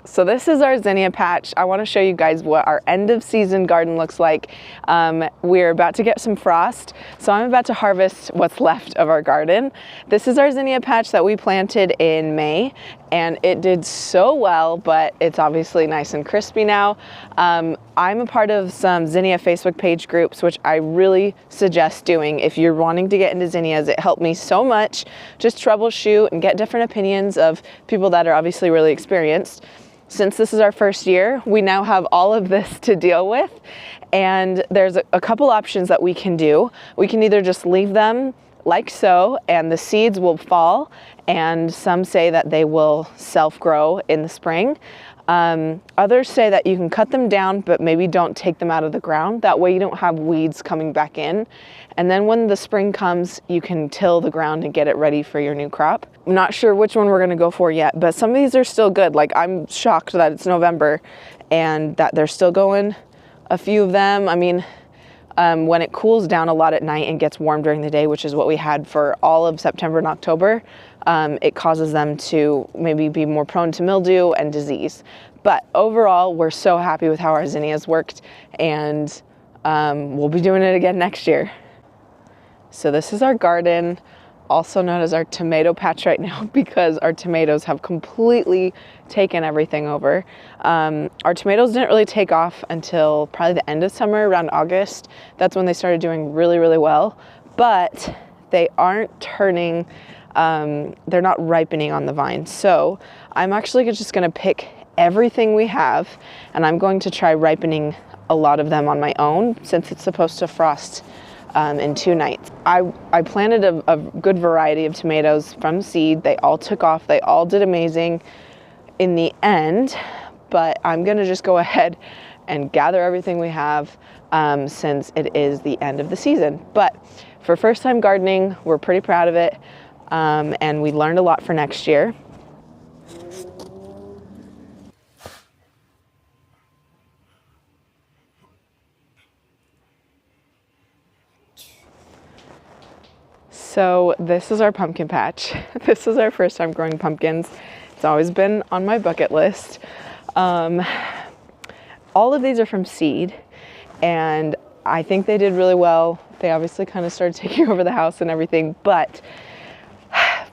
So this is our zinnia patch. I want to show you guys what our end of season garden looks like. We're about to get some frost, so I'm about to harvest what's left of our garden. This is our zinnia patch that we planted in May, and it did so well, but it's obviously nice and crispy now. I'm a part of some zinnia Facebook page groups, which I really suggest doing if you're wanting to get into zinnias. It helped me so much, just troubleshoot and get different opinions of people that are obviously really experienced. Since this is our first year, we now have all of this to deal with, and there's a couple options that we can do. We can either just leave them like so, and the seeds will fall, and some say that they will self-grow in the spring. Others say that you can cut them down, but maybe don't take them out of the ground. That way you don't have weeds coming back in. And then when the spring comes, you can till the ground and get it ready for your new crop. I'm not sure which one we're gonna go for yet, but some of these are still good. Like, I'm shocked that it's November and that they're still going, a few of them. I mean, when it cools down a lot at night and gets warm during the day, which is what we had for all of September and October, it causes them to maybe be more prone to mildew and disease. But overall, we're so happy with how our zinnias worked, and we'll be doing it again next year. So this is our garden, also known as our tomato patch right now, because our tomatoes have completely taken everything over. Our tomatoes didn't really take off until probably the end of summer, around August. That's when they started doing really, really well, but they aren't turning, they're not ripening on the vine. So I'm actually just gonna pick everything we have, and I'm going to try ripening a lot of them on my own, since it's supposed to frost in 2 nights. I planted a good variety of tomatoes from seed. They all took off. They all did amazing in the end, but I'm gonna just go ahead and gather everything we have since it is the end of the season. But for first time gardening, we're pretty proud of it, and we learned a lot for next year. So this is our pumpkin patch. This is our first time growing pumpkins. It's always been on my bucket list. All of these are from seed, and I think they did really well. They obviously kind of started taking over the house and everything, but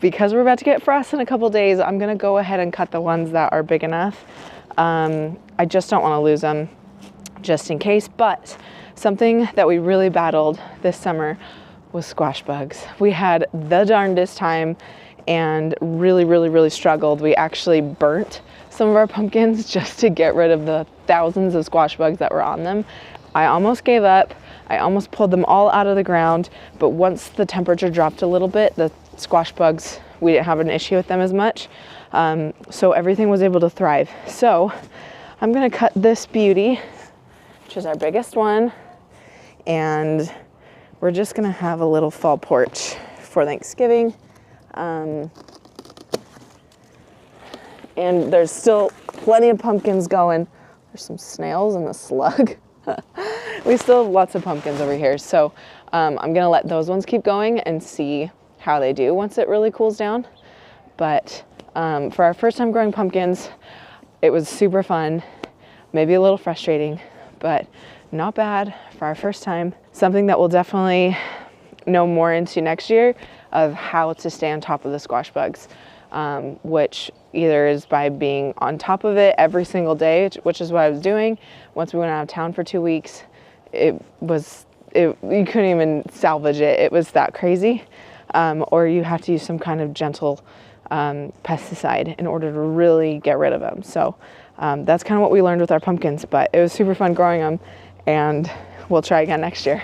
because we're about to get frost in a couple days, I'm gonna go ahead and cut the ones that are big enough. I just don't wanna lose them just in case, but something that we really battled this summer was squash bugs. We had the darndest time and really struggled. We actually burnt some of our pumpkins just to get rid of the thousands of squash bugs that were on them. I almost gave up. I almost pulled them all out of the ground, but once the temperature dropped a little bit, the squash bugs, we didn't have an issue with them as much. So everything was able to thrive. So I'm gonna cut this beauty, which is our biggest one, and we're just gonna have a little fall porch for Thanksgiving. And there's still plenty of pumpkins going. There's some snails and a slug. We still have lots of pumpkins over here. So I'm gonna let those ones keep going and see how they do once it really cools down. But for our first time growing pumpkins, it was super fun, maybe a little frustrating, but not bad for our first time. Something that we'll definitely know more into next year of how to stay on top of the squash bugs, which either is by being on top of it every single day, which is what I was doing. Once we went out of town for 2 weeks, you couldn't even salvage it. It was that crazy. Or you have to use some kind of gentle pesticide in order to really get rid of them. So that's kind of what we learned with our pumpkins, but it was super fun growing them, and we'll try again next year.